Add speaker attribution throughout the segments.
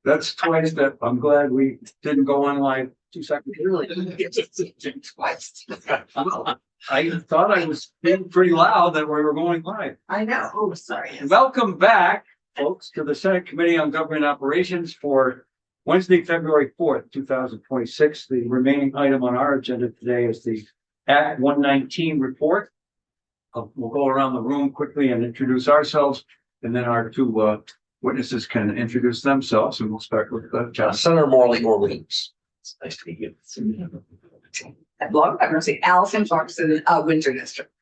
Speaker 1: That's twice that I'm glad we didn't go on live 2 seconds early.
Speaker 2: Twice.
Speaker 1: I thought I was being pretty loud that we were going live.
Speaker 2: I know. Oh, sorry.
Speaker 1: Welcome back, folks, to the Senate Committee on Government Operations for Wednesday, February 4th, 2026. The remaining item on our agenda today is the Act 119 report. We'll go around the room quickly and introduce ourselves, and then our two witnesses can introduce themselves, and we'll start with John.
Speaker 3: Senator Morley Orleans. It's nice to meet you.
Speaker 2: I'm going to say Allison Clarkson, Winter District.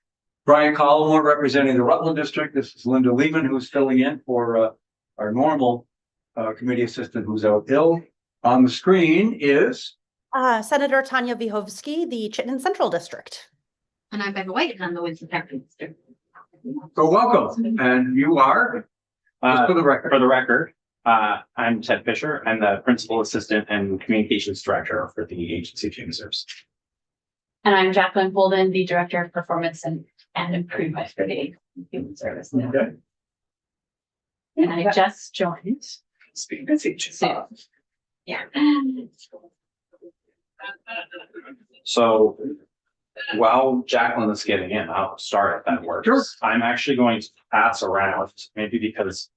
Speaker 1: Brian Collmore representing the Rutland District. This is Linda Lehman, who's filling in for our normal committee assistant who's out ill. On the screen is
Speaker 4: Senator Tanya Vyhovsky, the Chittenden Central District.
Speaker 5: And I'm Becca White, and I'm the Winston County District.
Speaker 1: so welcome, and you are just for the record.
Speaker 6: For the record, I'm Ted Fisher. I'm the Principal Assistant and Communications Director for the Agency of Human Services.
Speaker 5: And I'm Jacqueline Holden, the Director of Performance and Improvement for the Agency of Human Services.
Speaker 1: Okay.
Speaker 5: And I just joined.
Speaker 2: Speaking of teachers.
Speaker 5: So, yeah.
Speaker 6: So while Jacqueline is getting in, I'll start if that works.
Speaker 1: Sure.
Speaker 6: I'm actually going to pass around, maybe because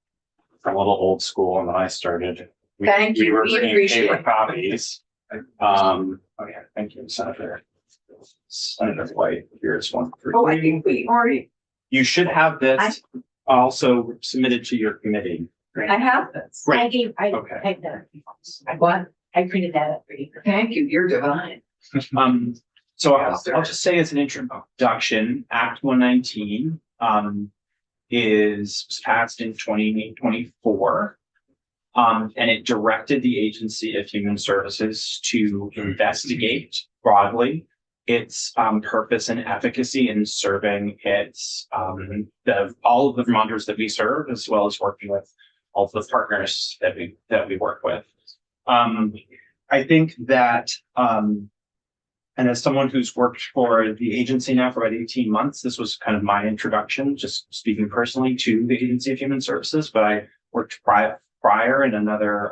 Speaker 6: I'm a little old school and when I started,
Speaker 2: Thank you.
Speaker 6: we were
Speaker 2: We
Speaker 6: bringing
Speaker 2: appreciate
Speaker 6: paper
Speaker 2: it.
Speaker 6: copies. Okay, thank you, Senator White. Here's one for
Speaker 2: Oh, I
Speaker 6: you.
Speaker 2: think we already,
Speaker 6: You should have this also submitted to your committee.
Speaker 2: I have this.
Speaker 6: Great.
Speaker 5: I gave, I
Speaker 6: Okay.
Speaker 5: typed that.
Speaker 2: What?
Speaker 5: I printed that up for you.
Speaker 2: Thank you. You're divine.
Speaker 6: So I'll just say as an introduction, Act 119 was passed in 2024. And it directed the Agency of Human Services to investigate broadly its purpose and efficacy in serving its all of the Vermonters that we serve, as well as working with all of the partners that we work with. I think that and as someone who's worked for the agency now for about 18 months, this was kind of my introduction, just speaking personally, to the Agency of Human Services. But I worked prior in another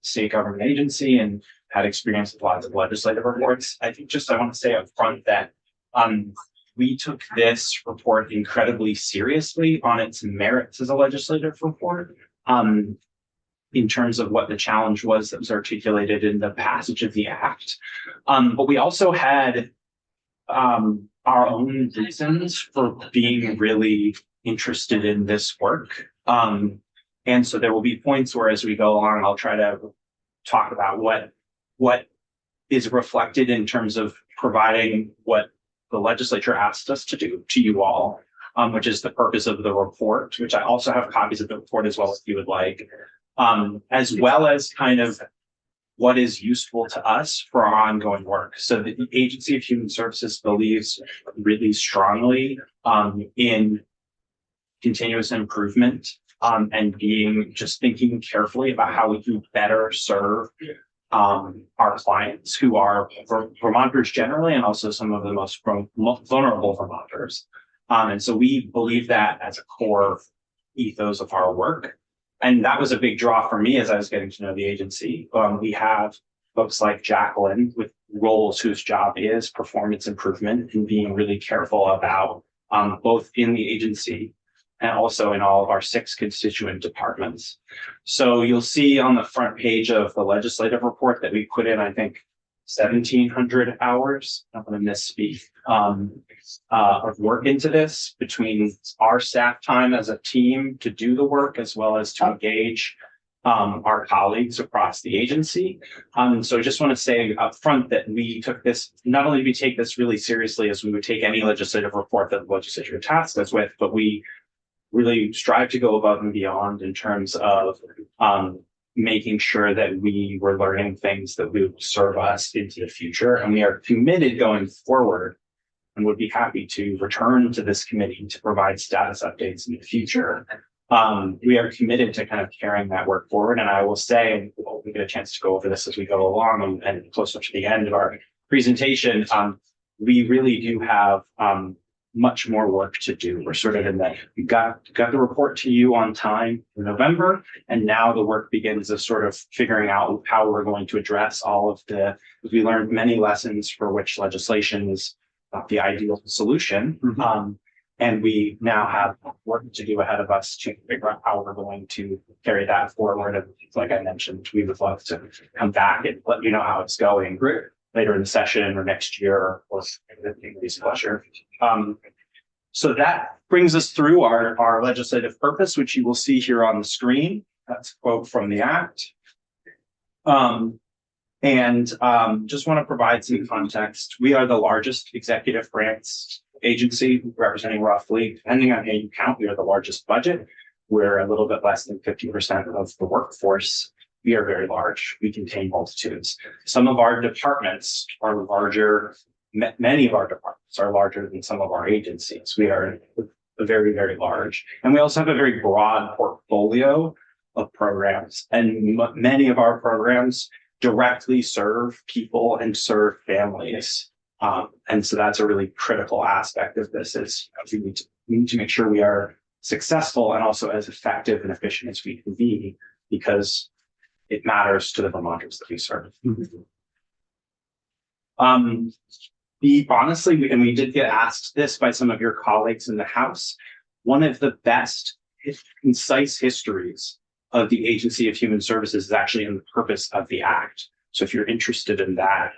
Speaker 6: state government agency and had experience with lots of legislative reports. I think I want to say up front that we took this report incredibly seriously on its merits as a legislative report. In terms of what the challenge was that was articulated in the passage of the act. But we also had our own reasons for being really interested in this work. And so there will be points where as we go along, I'll try to talk about what is reflected in terms of providing what the legislature asked us to do to you all, which is the purpose of the report, which I also have copies of the report as well if you would like. As well as kind of what is useful to us for our ongoing work. So the Agency of Human Services believes really strongly in continuous improvement and thinking carefully about how we can better serve our clients who are Vermonters generally, and also some of the most vulnerable Vermonters. And so we believe that as a core ethos of our work. And that was a big draw for me as I was getting to know the agency. We have folks like Jacqueline with roles whose job is performance improvement and being really careful about both in the agency and also in all of our 6 constituent departments. So you'll see on the front page of the legislative report that we put in, I think, 1,700 hours, I'm going to misspeak, of work into this between our staff time as a team to do the work, as well as to engage our colleagues across the agency. So I just want to say up front that we took this, not only do we take this really seriously as we would take any legislative report that the legislature tasked us with, but we really strive to go above and beyond in terms of making sure that we were learning things that would serve us into the future. And we are committed going forward and would be happy to return to this committee to provide status updates in the future. We are committed to kind of carrying that work forward. And I will say, and we'll get a chance to go over this as we go along and closer to the end of our presentation, we really do have much more work to do. We're sort of in that, we got the report to you on time in November, and now the work begins of sort of figuring out how we're going to address all of we learned many lessons for which legislation is not the ideal solution. And we now have work to do ahead of us to figure out how we're going to carry that forward. And like I mentioned, we would love to come back and let you know how it's going later in the session or next year or anybody's pleasure. So that brings us through our legislative purpose, which you will see here on the screen. That's a quote from the Act. Just want to provide some context. We are the largest executive branch agency, representing roughly, depending on how you count, we are the largest budget. We're a little bit less than 50% of the workforce. We are very large. We contain multitudes. Some of our departments are larger. Many of our departments are larger than some of our agencies. We are very, very large. And we also have a very broad portfolio of programs. And many of our programs directly serve people and serve families. And so that's a really critical aspect of this is we need to make sure we are successful and also as effective and efficient as we can be, because it matters to the Vermonters that we serve. Honestly, and we did get asked this by some of your colleagues in the House, one of the best concise histories of the Agency of Human Services is actually in the purpose of the Act. So if you're interested in that,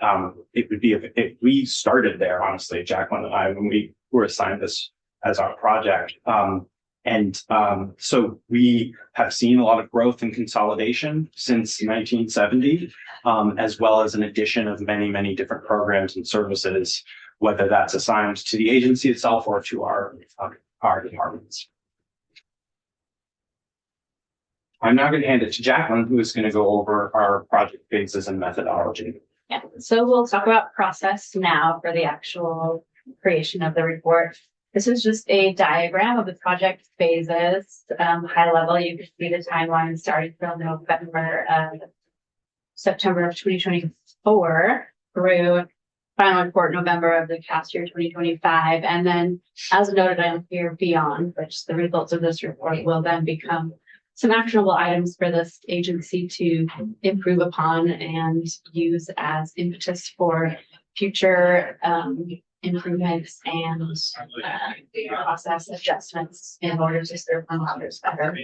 Speaker 6: it would be, we started there, honestly, Jacqueline and I, when we were assigned this as our project. So we have seen a lot of growth and consolidation since 1970, as well as an addition of many, many different programs and services, whether that's assigned to the agency itself or to our departments. I'm now going to hand it to Jacqueline, who is going to go over our project phases and methodology.
Speaker 5: Yeah, so we'll talk about process now for the actual creation of the report. This is just a diagram of the project phases. High level, you can see the timeline starting from September of 2024 through final report November of the past year 2025. And then as noted on here beyond, which the results of this report will then become some actionable items for this agency to improve upon and use as impetus for future improvements and process adjustments in order to serve Vermonters better.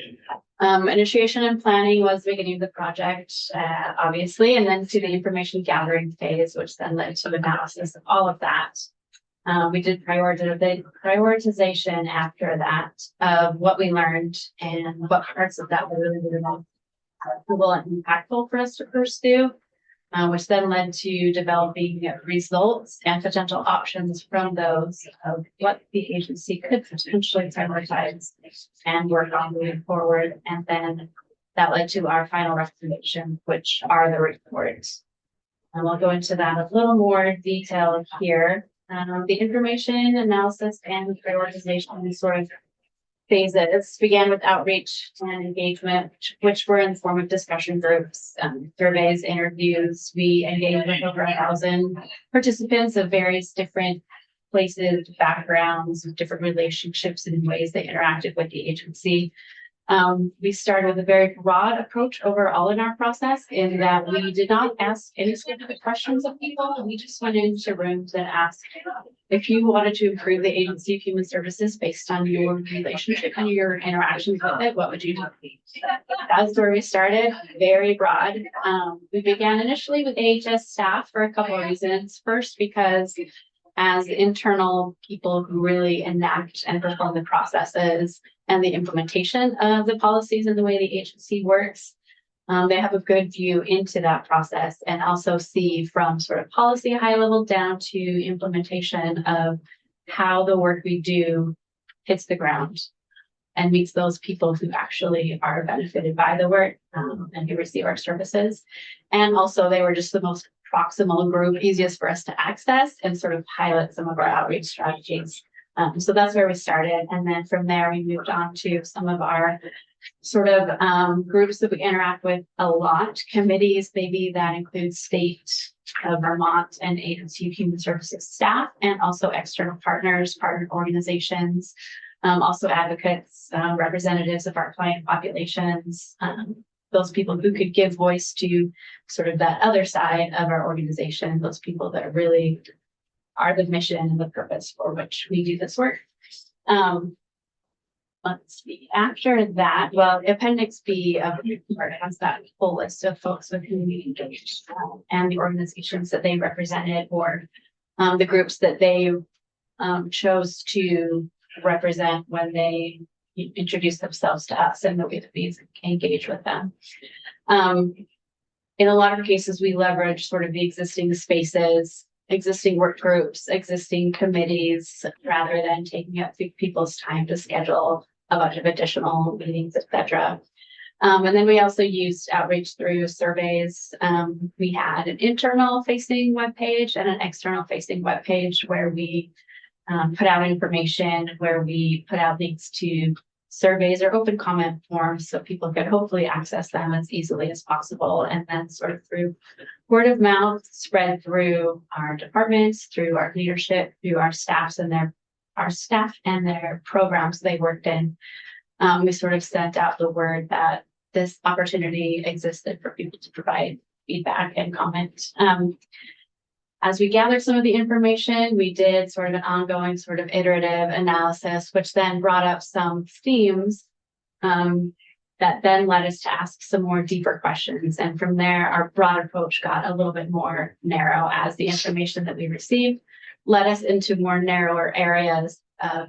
Speaker 5: Initiation and planning was the beginning of the project, obviously, and then to the information gathering phase, which then led to analysis of all of that. We did prioritization after that of what we learned and what parts of that were really valuable and impactful for us to pursue, which then led to developing results and potential options from those of what the agency could potentially prioritize and work on moving forward. And then that led to our final recommendation, which are the reports. And we'll go into that a little more detail here. The information analysis and prioritization sort of phases began with outreach and engagement, which were in the form of discussion groups, surveys, interviews. We engaged with over 1,000 participants of various different places, backgrounds, different relationships and ways they interacted with the agency. We started with a very broad approach overall in our process, in that we did not ask any specific questions of people. We just went into rooms and asked if you wanted to improve the Agency of Human Services based on your relationship and your interactions with it, what would you do? That's where we started, very broad. We began initially with AHS staff for a couple of reasons. First, because as internal people who really enact and perform the processes and the implementation of the policies and the way the agency works, they have a good view into that process and also see from sort of policy high level down to implementation of how the work we do hits the ground and meets those people who actually are benefited by the work and who receive our services. And also they were just the most proximal group, easiest for us to access and sort of pilot some of our outreach strategies. So that's where we started. And then from there, we moved on to some of our sort of groups that we interact with a lot, committees, maybe that includes state of Vermont and Agency of Human Services staff, and also external partners, partner organizations, also advocates, representatives of our client populations, those people who could give voice to sort of that other side of our organization, those people that really are the mission and the purpose for which we do this work. Let's see, after that, well, Appendix B of the report has that full list of folks with whom we engaged and the organizations that they represented, or the groups that they chose to represent when they introduced themselves to us and the way that we engage with them. In a lot of cases, we leverage sort of the existing spaces, existing work groups, existing committees, rather than taking up people's time to schedule a bunch of additional meetings, etc. And then we also used outreach through surveys. We had an internal facing webpage and an external facing webpage where we put out information, where we put out links to surveys or open comment forms so people could hopefully access them as easily as possible. And then sort of through word of mouth, spread through our departments, through our leadership, through our staff and their programs they worked in. We sort of sent out the word that this opportunity existed for people to provide feedback and comment. As we gathered some of the information, we did sort of an ongoing sort of iterative analysis, which then brought up some themes that then led us to ask some more deeper questions. And from there, our broad approach got a little bit more narrow as the information that we received led us into more narrower areas of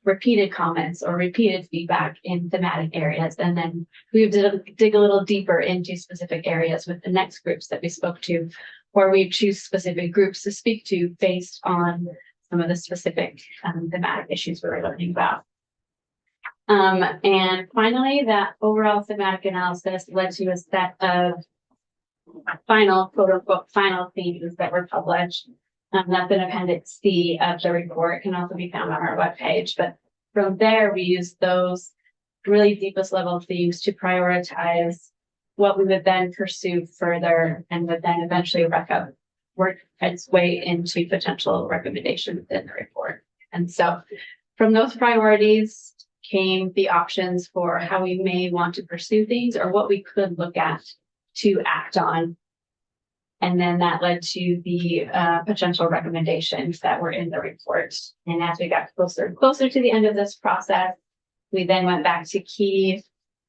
Speaker 5: repeated comments or repeated feedback in thematic areas. And then we would dig a little deeper into specific areas with the next groups that we spoke to, or we choose specific groups to speak to based on some of the specific thematic issues we were learning about. And finally, that overall thematic analysis led to a set of final, quote unquote, final themes that were published. That's in Appendix C of the report, can also be found on our webpage. But from there, we used those really deepest level themes to prioritize what we would then pursue further and would then eventually work its way into potential recommendations in the report. And so from those priorities came the options for how we may want to pursue things or what we could look at to act on. And then that led to the potential recommendations that were in the report. And as we got closer and closer to the end of this process, we then went back to key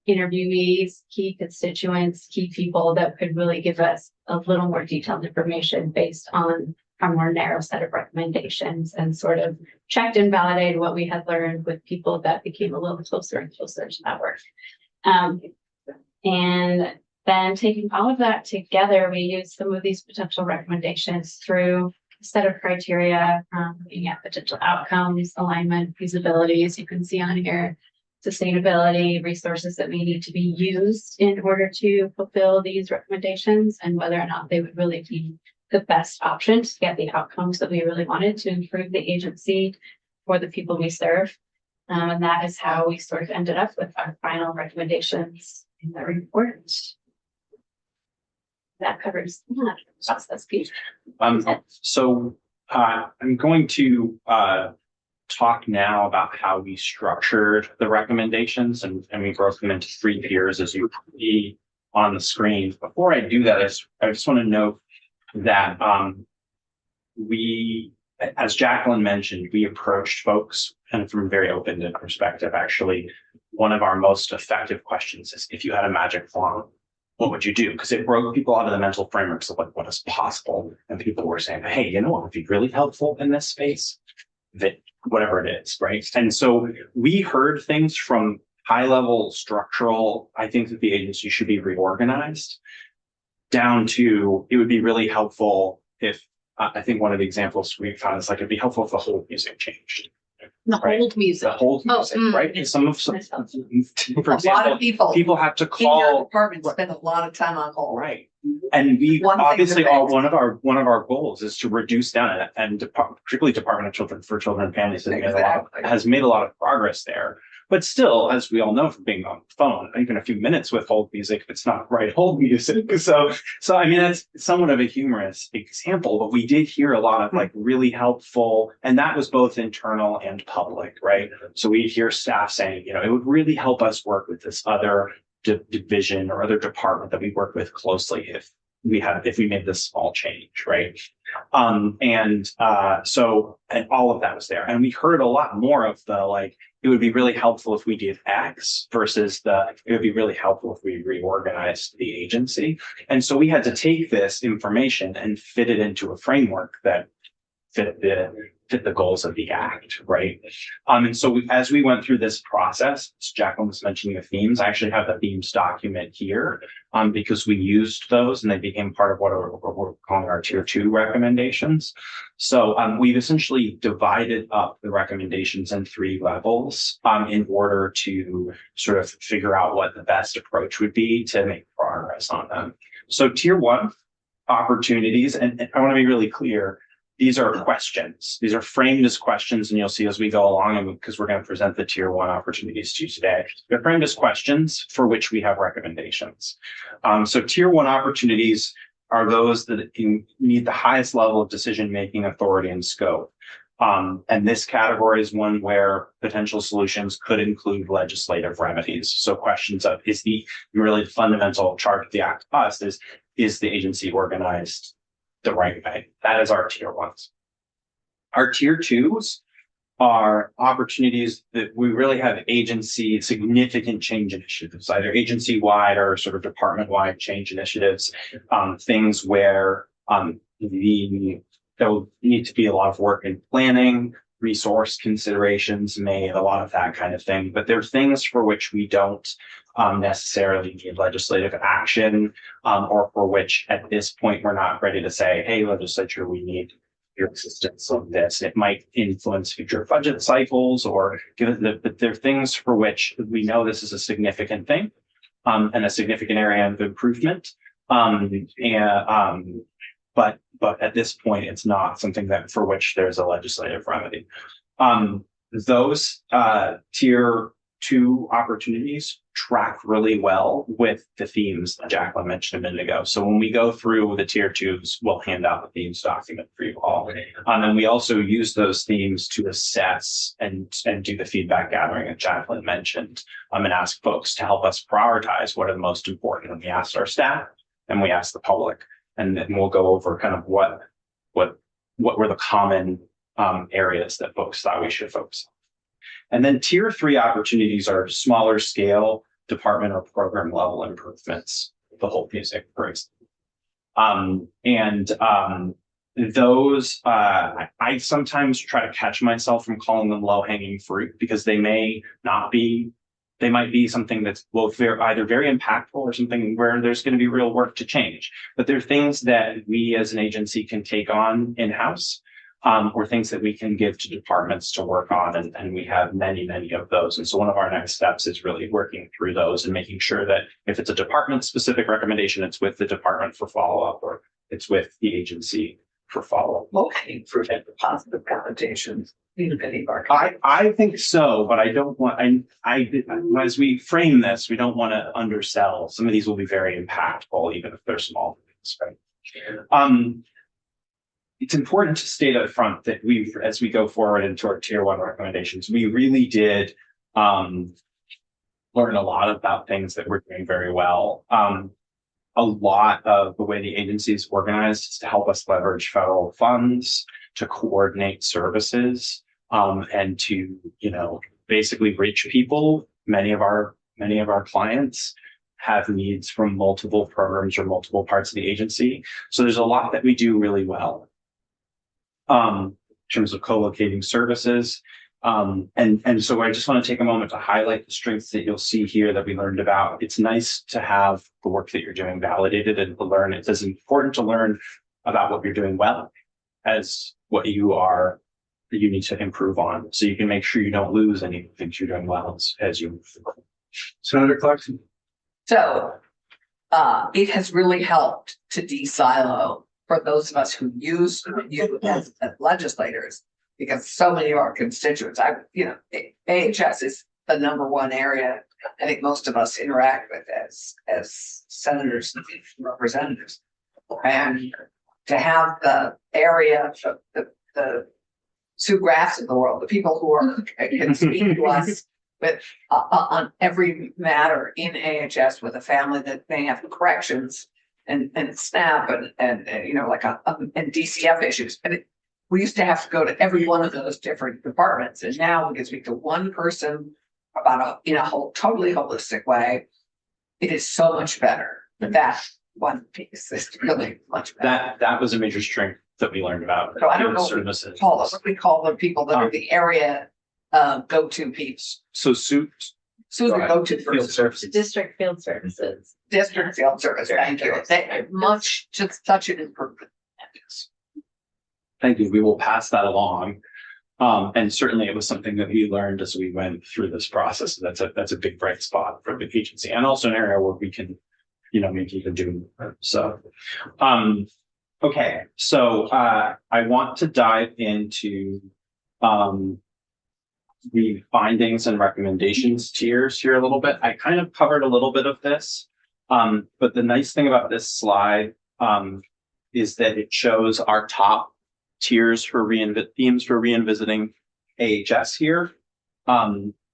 Speaker 5: interviewees, key constituents, key people that could really give us a little more detailed information based on a more narrow set of recommendations, and sort of checked and validated what we had learned with people that became a little closer and closer to that work. And then taking all of that together, we used some of these potential recommendations through a set of criteria, looking at potential outcomes, alignment, feasibility, as you can see on here, sustainability, resources that may need to be used in order to fulfill these recommendations, and whether or not they would really be the best option to get the outcomes that we really wanted to improve the agency for the people we serve. And that is how we sort of ended up with our final recommendations in the report. That covers that process piece.
Speaker 6: So I'm going to talk now about how we structured the recommendations, and we broke them into 3 tiers, as you see on the screen. Before I do that, I just want to note that we, as Jacqueline mentioned, we approached folks and from a very open perspective. Actually, one of our most effective questions is, if you had a magic wand, what would you do? Because it broke people out of the mental frameworks of like what is possible. And people were saying, hey, you know what would be really helpful in this space? That whatever it is, right? And so we heard things from high level structural, I think that the agency should be reorganized, down to it would be really helpful if, I think one of the examples we found is like, it'd be helpful if the whole music changed.
Speaker 2: The
Speaker 6: Right.
Speaker 2: hold music.
Speaker 6: The whole music, right? And some, for
Speaker 2: A
Speaker 6: example,
Speaker 2: lot of people
Speaker 6: have to
Speaker 2: in your
Speaker 6: call,
Speaker 2: department spend a lot of time on hold.
Speaker 6: right? And we
Speaker 2: One thing
Speaker 6: obviously
Speaker 2: to fix.
Speaker 6: one of our goals is to reduce down, and particularly Department of Children and Families
Speaker 2: Exactly.
Speaker 6: has made a lot of progress there. But still, as we all know from being on the phone, even a few minutes with hold music, if it's not right hold music. So I mean, that's somewhat of a humorous example, but we did hear a lot of like really helpful, and that was both internal and public, right? So we'd hear staff saying, you know, it would really help us work with this other division or other department that we work with closely if we made this small change, right? So all of that was there. And we heard a lot more of the like, it would be really helpful if we did X versus it would be really helpful if we reorganized the agency. And so we had to take this information and fit it into a framework that fit the goals of the act, right? And so as we went through this process, Jacqueline was mentioning the themes. I actually have the themes document here because we used those and they became part of what we're calling our tier 2 recommendations. So we've essentially divided up the recommendations in 3 levels in order to sort of figure out what the best approach would be to make progress on them. So tier 1 opportunities, and I want to be really clear, these are questions. These are framed as questions, and you'll see as we go along, and because we're going to present the tier 1 opportunities to you today, they're framed as questions for which we have recommendations. So tier 1 opportunities are those that need the highest level of decision-making authority and scope. And this category is one where potential solutions could include legislative remedies. So questions of, really the fundamental charge of the act to us is the agency organized the right way? That is our tier 1s. Our tier 2s are opportunities that we really have significant change initiatives, either agency-wide or sort of department-wide change initiatives, things where there will need to be a lot of work in planning, resource considerations made, a lot of that kind of thing. But there are things for which we don't necessarily need legislative action, or for which at this point we're not ready to say, hey, legislature, we need your assistance on this. It might influence future budget cycles, but there are things for which we know this is a significant thing and a significant area of improvement. But at this point, it's not something that for which there's a legislative remedy. Those tier 2 opportunities track really well with the themes that Jacqueline mentioned a minute ago. So when we go through the tier 2s, we'll hand out the themes document for you all. And we also use those themes to assess and do the feedback gathering that Jacqueline mentioned, and ask folks to help us prioritize what are the most important. And we asked our staff and we asked the public, and then we'll go over kind of what were the common areas that folks thought we should focus on. And then tier 3 opportunities are smaller scale department or program level improvements, the hold music, for example. Those, I sometimes try to catch myself from calling them low hanging fruit because they might be something that's both either very impactful or something where there's going to be real work to change. But they're things that we as an agency can take on in-house, or things that we can give to departments to work on. And we have many, many of those. And so one of our next steps is really working through those and making sure that if it's a department specific recommendation, it's with the department for follow-up, or it's with the agency for follow-up.
Speaker 2: Low-hanging fruit and positive connotations.
Speaker 6: I think so, but I don't want, as we frame this, we don't want to undersell. Some of these will be very impactful, even if they're small things, right? It's important to state up front that as we go forward into our tier 1 recommendations, we really did learn a lot about things that we're doing very well. A lot of the way the agency is organized is to help us leverage federal funds, to coordinate services, and to, basically reach people. Many of our clients have needs from multiple programs or multiple parts of the agency. So there's a lot that we do really well. In terms of co-locating services. And so I just want to take a moment to highlight the strengths that you'll see here that we learned about. It's nice to have the work that you're doing validated and to learn. It's as important to learn about what you're doing well as what you need to improve on. So you can make sure you don't lose any things you're doing well as you move forward.
Speaker 1: Senator Clarkson.
Speaker 2: So it has really helped to de-silo for those of us who use you as legislators, because so many of our constituents, AHS is the number one area I think most of us interact with as senators and representatives. And to have the area, the Sue Graffs of the world, the people who are, can speak to us with, on every matter in AHS with a family that may have corrections and SNAP and you know, like and DCF issues. And we used to have to go to every one of those different departments, and now we can speak to one person about in a whole totally holistic way. It is so much better. But that one piece is really much better.
Speaker 6: That was a major strength that we learned about.
Speaker 2: So I don't know
Speaker 6: Services.
Speaker 2: What we call the people that are the area go-to peeps.
Speaker 6: So Sue,
Speaker 2: Susan go-to
Speaker 6: field
Speaker 2: person,
Speaker 6: services.
Speaker 5: District field services.
Speaker 2: district field service, thank you. They much, just such an improvement.
Speaker 6: Thank you. We will pass that along. And certainly it was something that we learned as we went through this process. That's a big bright spot for the agency, and also an area where we can, you know, maybe even do more. So, okay. So, I want to dive into, the findings and recommendations tiers here a little bit. I kind of covered a little bit of this. But the nice thing about this slide, is that it shows our top tiers for themes for reinvisiting AHS here.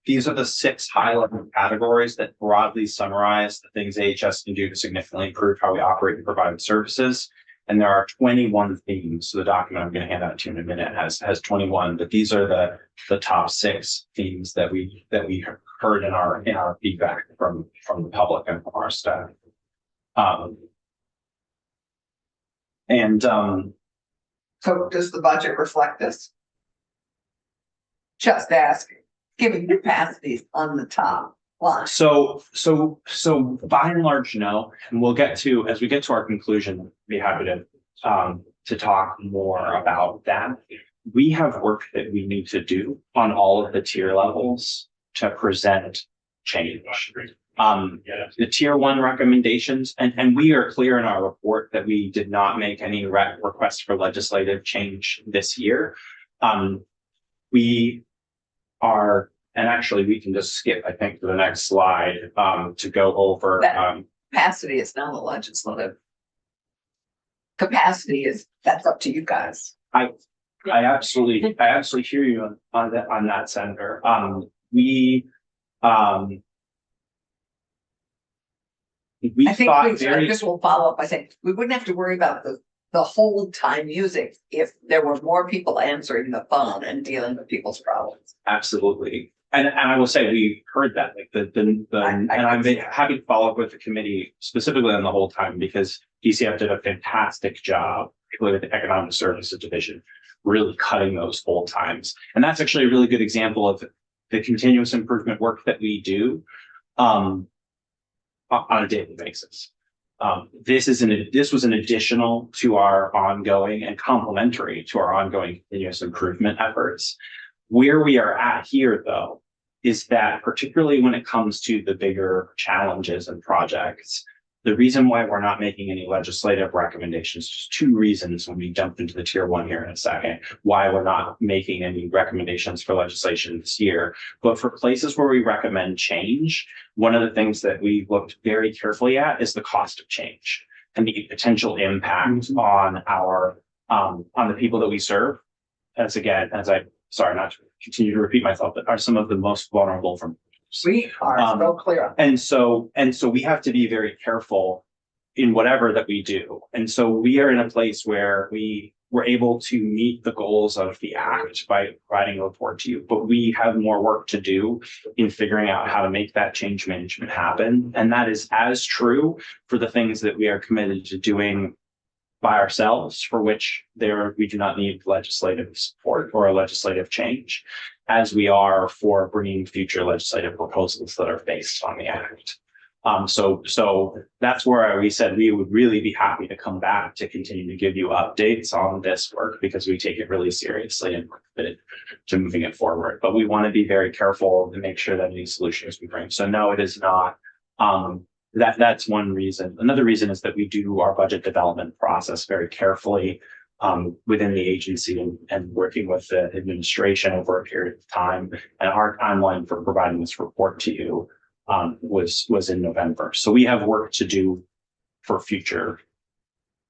Speaker 6: These are the 6 high-level categories that broadly summarize the things AHS can do to significantly improve how we operate and provide services. And there are 21 themes. So the document I'm going to hand out to you in a minute has 21, but these are the top 6 themes that we heard in our feedback from the public and from our staff.
Speaker 2: So does the budget reflect this? Just asking, giving capacities on the top line.
Speaker 6: So by and large, no. And we'll get to, as we get to our conclusion, be happy to talk more about that. We have work that we need to do on all of the tier levels to present change. The tier 1 recommendations, and we are clear in our report that we did not make any requests for legislative change this year. We are, and actually we can just skip, I think, to the next slide to go over.
Speaker 2: Capacity is not the legislative. Capacity is, that's up to you guys.
Speaker 6: I absolutely hear you on that, Senator. We
Speaker 2: I think
Speaker 6: thought
Speaker 2: this will follow up. I think we wouldn't have to worry about the whole time music if there were more people answering the phone and dealing with people's problems.
Speaker 6: Absolutely. And I will say we heard that, like and I'm happy to follow up with the committee specifically on the whole time, because DCF did a fantastic job, particularly with the Economic Services Division, really cutting those hold times. And that's actually a really good example of the continuous improvement work that we do on a daily basis. This was an additional to our ongoing and complementary to our ongoing continuous improvement efforts. Where we are at here, though, is that particularly when it comes to the bigger challenges and projects, the reason why we're not making any legislative recommendations, just 2 reasons when we jump into the tier 1 here in a second, why we're not making any recommendations for legislation this year. But for places where we recommend change, one of the things that we looked very carefully at is the cost of change and the potential impact on our on the people that we serve. Sorry, not to continue to repeat myself, but are some of the most vulnerable from.
Speaker 2: We are so clear.
Speaker 6: And so we have to be very careful in whatever that we do. And so we are in a place where we were able to meet the goals of the act by providing a report to you, but we have more work to do in figuring out how to make that change management happen. And that is as true for the things that we are committed to doing by ourselves, for which we do not need legislative support or a legislative change, as we are for bringing future legislative proposals that are based on the act. So that's where we said we would really be happy to come back to continue to give you updates on this work, because we take it really seriously and we're committed to moving it forward. But we want to be very careful to make sure that any solutions we bring. So no, it is not. That's one reason. Another reason is that we do our budget development process very carefully. within the agency and working with the administration over a period of time. And our timeline for providing this report to you was in November. So we have work to do for future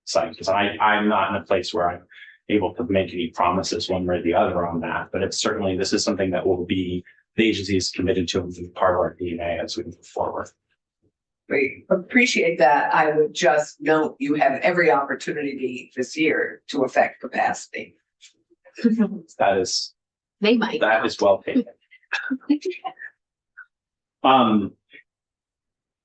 Speaker 6: cycles. I'm not in a place where I'm able to make any promises one way or the other on that, but it's certainly, this is something that will be, the agency is committed to and be part of our DNA as we move forward.
Speaker 2: We appreciate that. I would just note you have every opportunity this year to affect capacity.
Speaker 6: That is
Speaker 5: They might.
Speaker 6: well taken.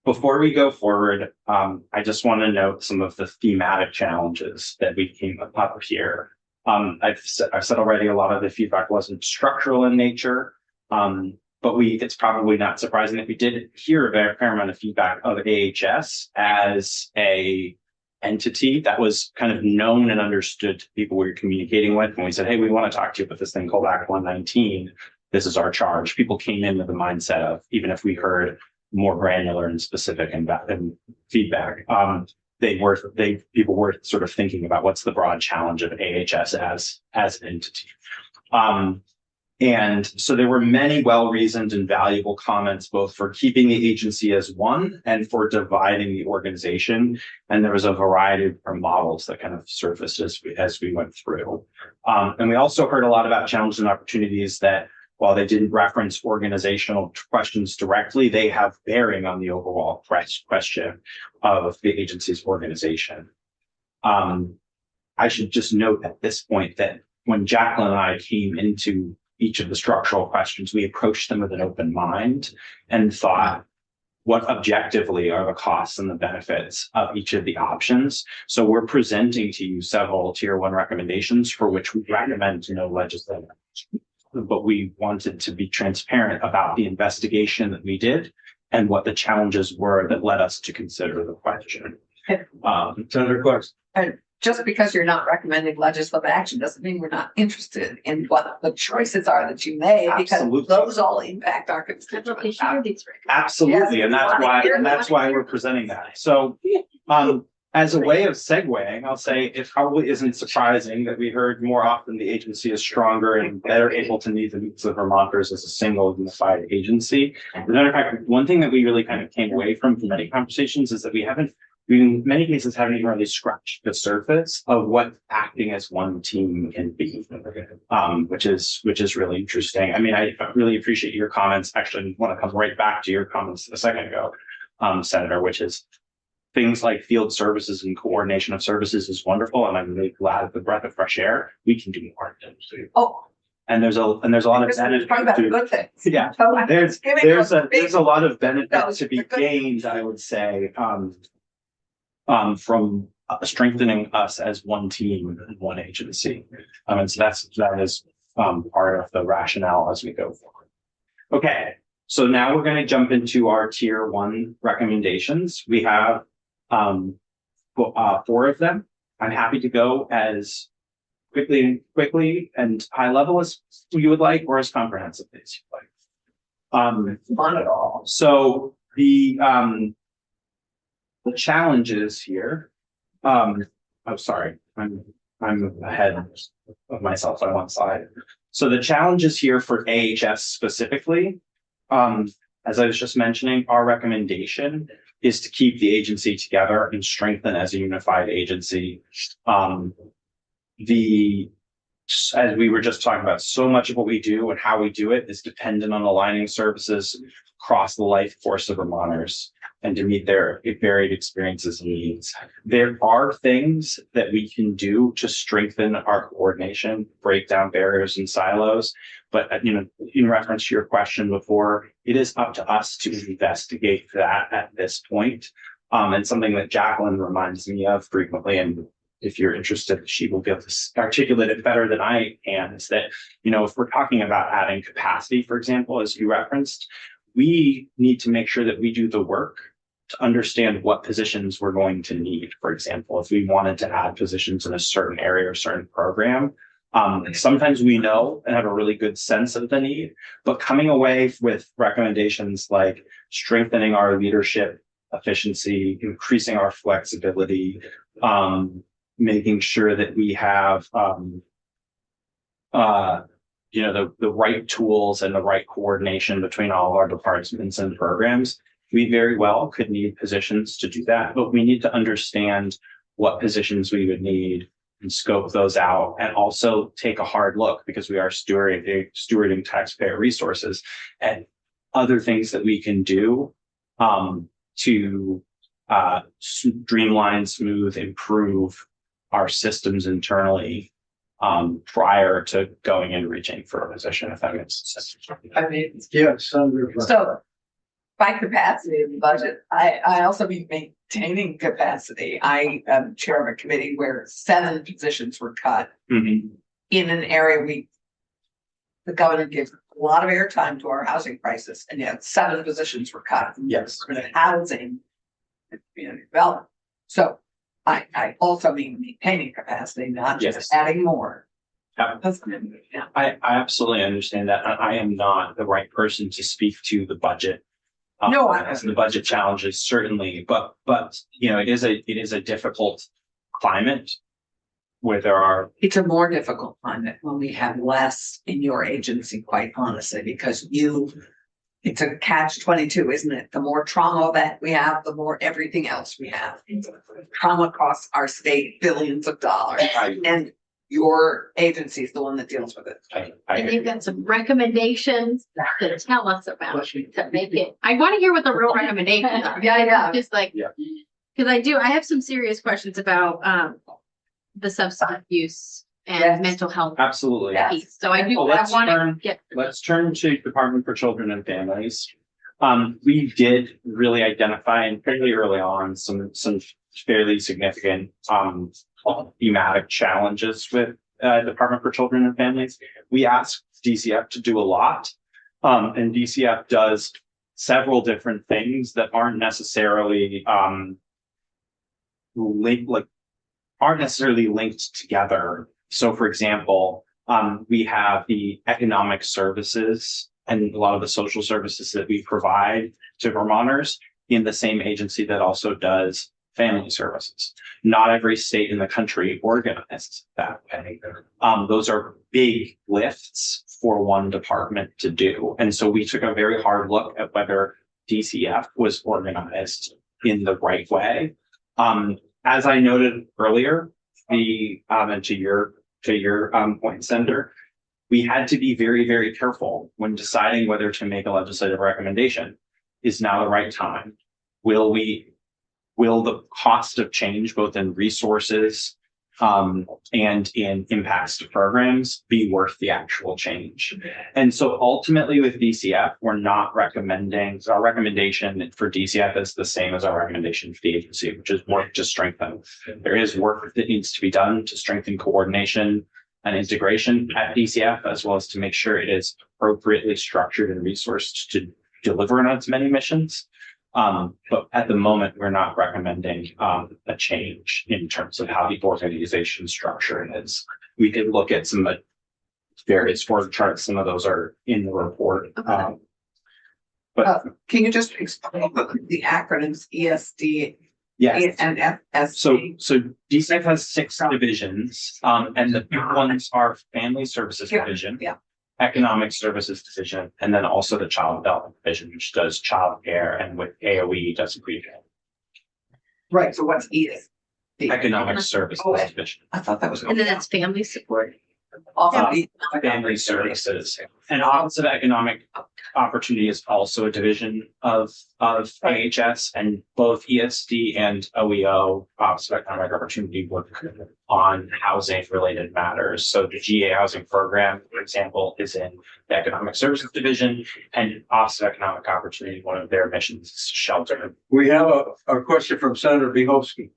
Speaker 6: Before we go forward, I just want to note some of the thematic challenges that we came up here. I've said already, a lot of the feedback wasn't structural in nature, but it's probably not surprising that we did hear a fair amount of feedback of AHS as a entity that was kind of known and understood to people we were communicating with. When we said, hey, we want to talk to you about this thing called Act 119, this is our charge. People came in with the mindset of, even if we heard more granular and specific and feedback, people were sort of thinking about what's the broad challenge of AHS as an entity. And so there were many well-reasoned and valuable comments, both for keeping the agency as one and for dividing the organization. And there was a variety of different models that kind of surfaced as we went through. And we also heard a lot about challenges and opportunities that, while they didn't reference organizational questions directly, they have bearing on the overall question of the agency's organization. I should just note at this point that when Jacqueline and I came into each of the structural questions, we approached them with an open mind and thought, what objectively are the costs and the benefits of each of the options? So we're presenting to you several tier 1 recommendations for which we recommend no legislative action. But we wanted to be transparent about the investigation that we did and what the challenges were that led us to consider the question.
Speaker 1: Senator Clark.
Speaker 2: Just because you're not recommending legislative action doesn't mean we're not interested in what the choices are that you made, because
Speaker 6: Absolutely.
Speaker 2: those all impact our constituents.
Speaker 6: Absolutely,
Speaker 2: Yes,
Speaker 6: and that's why we're presenting that. So, as a way of segueing, I'll say it probably isn't surprising that we heard more often the agency is stronger and better able to meet the needs of Vermonters as a single unified agency. As a matter of fact, one thing that we really kind of came away from many conversations is that we in many cases haven't even really scratched the surface of what acting as one team can be, which is really interesting. I mean, I really appreciate your comments. Actually, I want to come right back to your comments a second ago, Senator, which is things like field services and coordination of services is wonderful, and I'm really glad at the breath of fresh air we can do more.
Speaker 2: Oh,
Speaker 6: And there's a lot of benefit.
Speaker 2: talking about the good things.
Speaker 6: Yeah,
Speaker 2: So
Speaker 6: there's a lot of benefit
Speaker 2: No,
Speaker 6: to be
Speaker 2: the good-
Speaker 6: gained, I would say, from strengthening us as one team and one agency. And so that is part of the rationale as we go forward. Okay, so now we're going to jump into our tier 1 recommendations. We have 4 of them. I'm happy to go as quickly and high level as you would like, or as comprehensively as you'd like.
Speaker 2: Not at all.
Speaker 6: So the challenges here, I'm sorry, I'm ahead of myself on one slide. So the challenges here for AHS specifically, as I was just mentioning, our recommendation is to keep the agency together and strengthen as a unified agency. As we were just talking about, so much of what we do and how we do it is dependent on aligning services across the life force of Vermonters and to meet their varied experiences and needs. There are things that we can do to strengthen our coordination, break down barriers and silos. But, in reference to your question before, it is up to us to investigate that at this point. And something that Jacqueline reminds me of frequently, and if you're interested, she will be able to articulate it better than I can, is that, if we're talking about adding capacity, for example, as you referenced, we need to make sure that we do the work to understand what positions we're going to need. For example, if we wanted to add positions in a certain area or certain program, sometimes we know and have a really good sense of the need, but coming away with recommendations like strengthening our leadership efficiency, increasing our flexibility, making sure that we have, the right tools and the right coordination between all of our departments and programs. We very well could need positions to do that, but we need to understand what positions we would need and scope those out, and also take a hard look, because we are stewarding taxpayer resources, and other things that we can do to streamline, smooth, improve our systems internally prior to going and reaching for a position, if that makes sense.
Speaker 2: I mean,
Speaker 1: Yes, Senator.
Speaker 2: so by capacity in the budget, I also mean maintaining capacity. I am chair of a committee where 7 positions were cut
Speaker 6: Mhm.
Speaker 2: in an area the governor gives a lot of airtime to our housing crisis, and yet 7 positions were cut.
Speaker 6: Yes.
Speaker 2: For the housing and community development. So I also mean maintaining capacity, not
Speaker 6: Yes.
Speaker 2: just adding more.
Speaker 6: Yeah.
Speaker 2: Yeah.
Speaker 6: I absolutely understand that. I am not the right person to speak to the budget.
Speaker 2: No, I-
Speaker 6: As the budget challenges, certainly, but it is a difficult climate where there are.
Speaker 2: It's a more difficult climate when we have less in your agency, quite honestly, because it's a catch-22, isn't it? The more trauma that we have, the more everything else we have. Trauma costs our state billions of dollars, and your agency is the one that deals with it.
Speaker 5: And they've got some recommendations to tell us about to make it. I want to hear what the real recommendations are.
Speaker 2: Yeah.
Speaker 5: Just like,
Speaker 6: Yeah.
Speaker 5: because I have some serious questions about the substance abuse and
Speaker 2: Yes.
Speaker 5: mental health
Speaker 6: Absolutely.
Speaker 2: Yeah.
Speaker 5: piece. So I
Speaker 6: Well,
Speaker 5: want to get.
Speaker 6: Let's turn to Department for Children and Families. We did really identify, and fairly early on, some fairly significant thematic challenges with Department for Children and Families. We asked DCF to do a lot, and DCF does several different things that aren't necessarily linked together. So, for example, we have the economic services and a lot of the social services that we provide to Vermonters in the same agency that also does family services. Not every state in the country organizes that way. Those are big lifts for one department to do. And so we took a very hard look at whether DCF was organized in the right way. As I noted earlier, and to your point, Senator, we had to be very, very careful when deciding whether to make a legislative recommendation. Is now the right time? Will the cost of change, both in resources and in impacts to programs, be worth the actual change? And so ultimately with DCF, we're not recommending, our recommendation for DCF is the same as our recommendation for the agency, which is work to strengthen. There is work that needs to be done to strengthen coordination and integration at DCF, as well as to make sure it is appropriately structured and resourced to deliver on its many missions. But at the moment, we're not recommending a change in terms of how the organization structure is. We did look at some various org charts. Some of those are in the report.
Speaker 5: Okay.
Speaker 6: But
Speaker 2: Can you just explain the acronyms ESD
Speaker 6: yes.
Speaker 2: and FSD?
Speaker 6: So DCF has 6 divisions, and the big ones are Family Services
Speaker 2: Yeah,
Speaker 6: Division,
Speaker 2: yeah.
Speaker 6: Economic Services Division, and then also the Child Development Division, which does child care, and with AOE does pre-care.
Speaker 2: Right, so what's ESD?
Speaker 6: Economic Services
Speaker 2: Oh,
Speaker 6: Division.
Speaker 2: I thought that was.
Speaker 5: And then that's family support.
Speaker 6: Family Services. And Office of Economic Opportunity is also a division of AHS, and both ESD and OEO, Office of Economic Opportunity, work on housing related matters. So the GA housing program, for example, is in the Economic Services Division, and Office of Economic Opportunity, one of their missions is shelter.
Speaker 1: We have a question from Senator Vihovsky.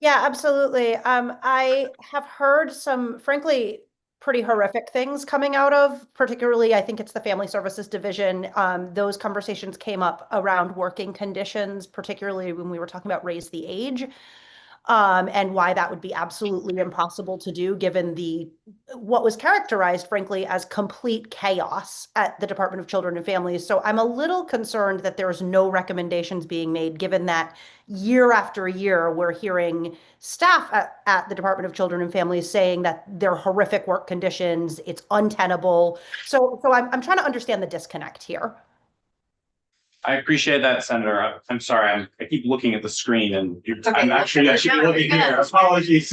Speaker 4: Yeah, absolutely. I have heard some, frankly, pretty horrific things coming out of, particularly, I think it's the Family Services Division. Those conversations came up around working conditions, particularly when we were talking about raise the age. and why that would be absolutely impossible to do given what was characterized, frankly, as complete chaos at the Department of Children and Families. So I'm a little concerned that there's no recommendations being made, given that year after year, we're hearing staff at the Department of Children and Families saying that they're horrific work conditions, it's untenable. So I'm trying to understand the disconnect here.
Speaker 6: I appreciate that, Senator. I'm sorry, I keep looking at the screen and
Speaker 2: okay.
Speaker 6: I'm actually, I should be looking here. Apologies.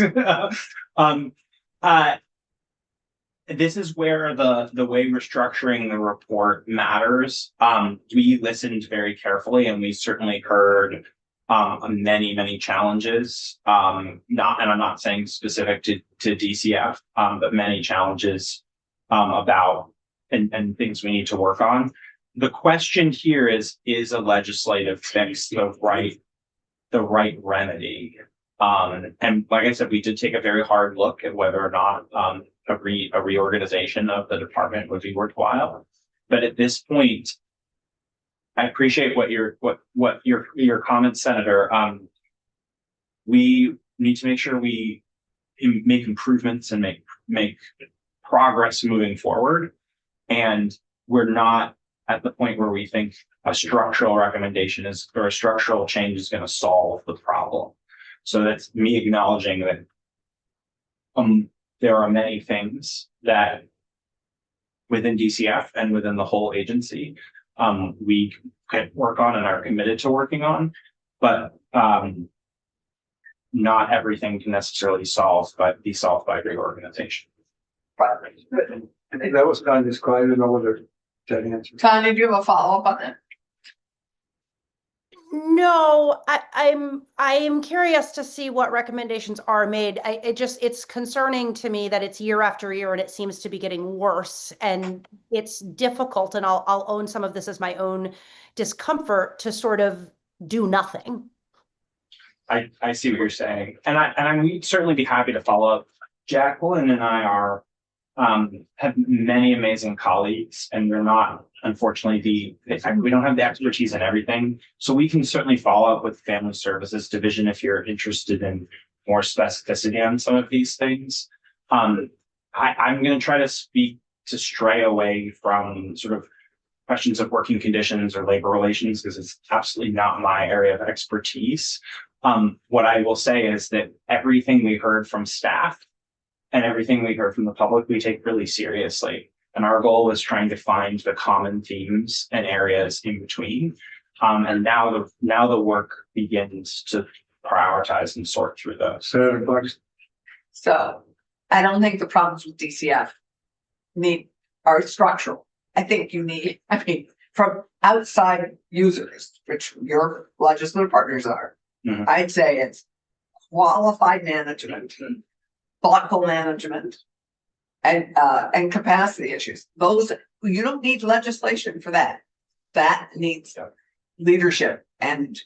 Speaker 6: This is where the way we're structuring the report matters. We listened very carefully and we certainly heard many challenges. And I'm not saying specific to DCF, but many challenges about and things we need to work on. The question here is a legislative fix the right remedy? And like I said, we did take a very hard look at whether or not a reorganization of the department would be worthwhile. But at this point, I appreciate what your comments, Senator. We need to make sure we make improvements and make progress moving forward. And we're not at the point where we think a structural recommendation or a structural change is going to solve the problem. So that's me acknowledging that there are many things that within DCF and within the whole agency we could work on and are committed to working on, but not everything can necessarily be solved by reorganization.
Speaker 1: I think that was kind of described in order to answer.
Speaker 2: Tanya, do you have a follow-up on that?
Speaker 4: No, I'm curious to see what recommendations are made. It's concerning to me that it's year after year and it seems to be getting worse, and it's difficult, and I'll own some of this as my own discomfort to sort of do nothing.
Speaker 6: I see what you're saying, and we'd certainly be happy to follow up. Jacqueline and I have many amazing colleagues, and we're not, unfortunately, we don't have the expertise in everything. So we can certainly follow up with Family Services Division if you're interested in more specificity on some of these things. I'm going to try to stray away from sort of questions of working conditions or labor relations, because it's absolutely not my area of expertise. What I will say is that everything we heard from staff and everything we heard from the public, we take really seriously. And our goal is trying to find the common themes and areas in between. And now the work begins to prioritize and sort through those.
Speaker 1: Senator Bucks.
Speaker 2: So I don't think the problems with DCF are structural. I think from outside users, which your legislative partners are,
Speaker 6: Mhm.
Speaker 2: I'd say it's qualified management, thoughtful management, and capacity issues. Those, you don't need legislation for that. That needs leadership and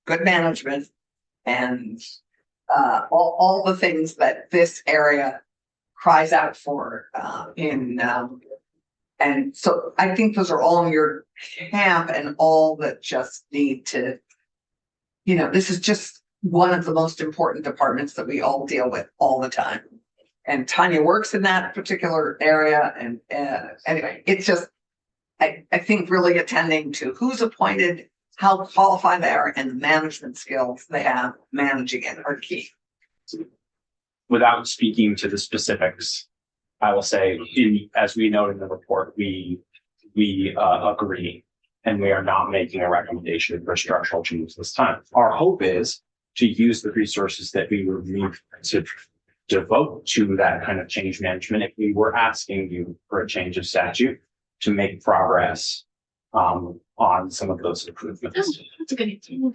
Speaker 2: good management and all the things that this area cries out for and so I think those are all in your camp and all that just need to, this is just one of the most important departments that we all deal with all the time. And Tanya works in that particular area. And anyway, it's just, I think really attending to who's appointed, how qualified they are, and the management skills they have managing it are key.
Speaker 6: Without speaking to the specifics, I will say, as we note in the report, we agree, and we are not making a recommendation for structural change this time. Our hope is to use the resources that we would need to devote to that kind of change management if we were asking you for a change of statute to make progress on some of those improvements.
Speaker 5: That's a good idea.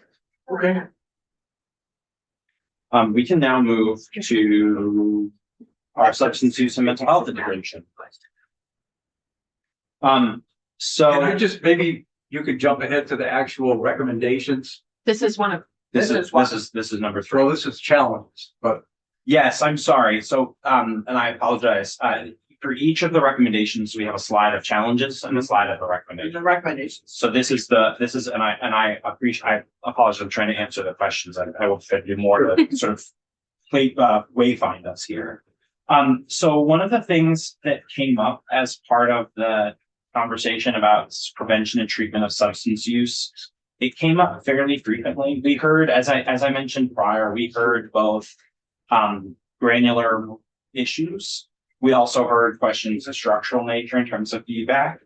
Speaker 1: Okay.
Speaker 6: We can now move to our substance use and mental health integration. So
Speaker 1: Can I just, maybe you could jump ahead to the actual recommendations.
Speaker 5: This is one of,
Speaker 6: this is number 3.
Speaker 1: So this is challenges, but
Speaker 6: Yes, I'm sorry. So, and I apologize. For each of the recommendations, we have a slide of challenges and a slide of the recommendations.
Speaker 2: The recommendations.
Speaker 6: So I apologize. I'm trying to answer the questions. I will fit you more to sort of wayfind us here. So one of the things that came up as part of the conversation about prevention and treatment of substance use, it came up fairly frequently. We heard, as I mentioned prior, we heard both granular issues. We also heard questions of structural nature in terms of feedback.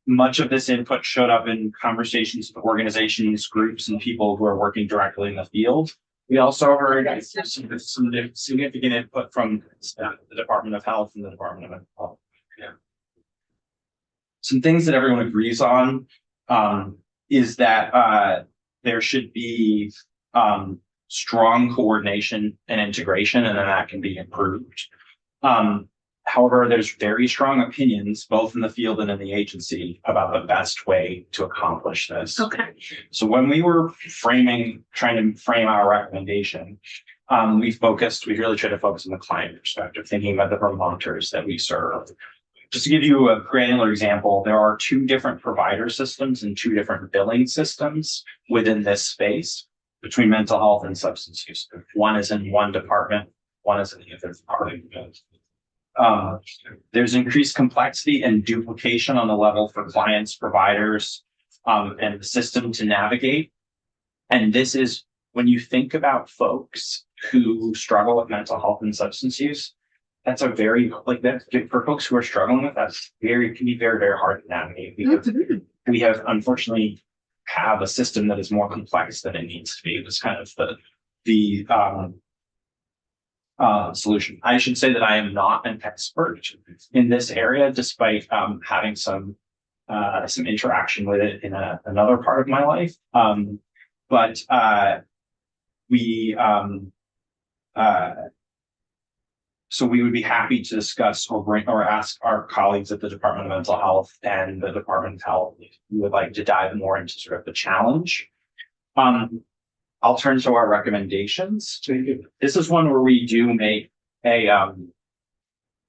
Speaker 6: Much of this input showed up in conversations with organizations, groups, and people who are working directly in the field. We also heard some significant input from the Department of Health and the Department of Mental Health. Yeah. Some things that everyone agrees on is that there should be strong coordination and integration, and then that can be improved. However, there's very strong opinions, both in the field and in the agency, about the best way to accomplish this.
Speaker 5: Okay.
Speaker 6: So when we were trying to frame our recommendation, we really tried to focus on the client perspective, thinking about the Vermonters that we serve. Just to give you a granular example, there are 2 different provider systems and 2 different billing systems within this space between mental health and substance use. One is in one department, one is in the other department. There's increased complexity and duplication on the level for clients, providers, and the system to navigate. And this is when you think about folks who struggle with mental health and substance use, that's a very, like, that for folks who are struggling with that, can be very, very hard to navigate, because we have unfortunately have a system that is more complex than it needs to be. It was kind of the solution. I should say that I am not an expert in this area, despite having some interaction with it in another part of my life. So we would be happy to discuss or ask our colleagues at the Department of Mental Health and the Department of Health who would like to dive more into sort of the challenge. I'll turn to our recommendations. This is one where we do make a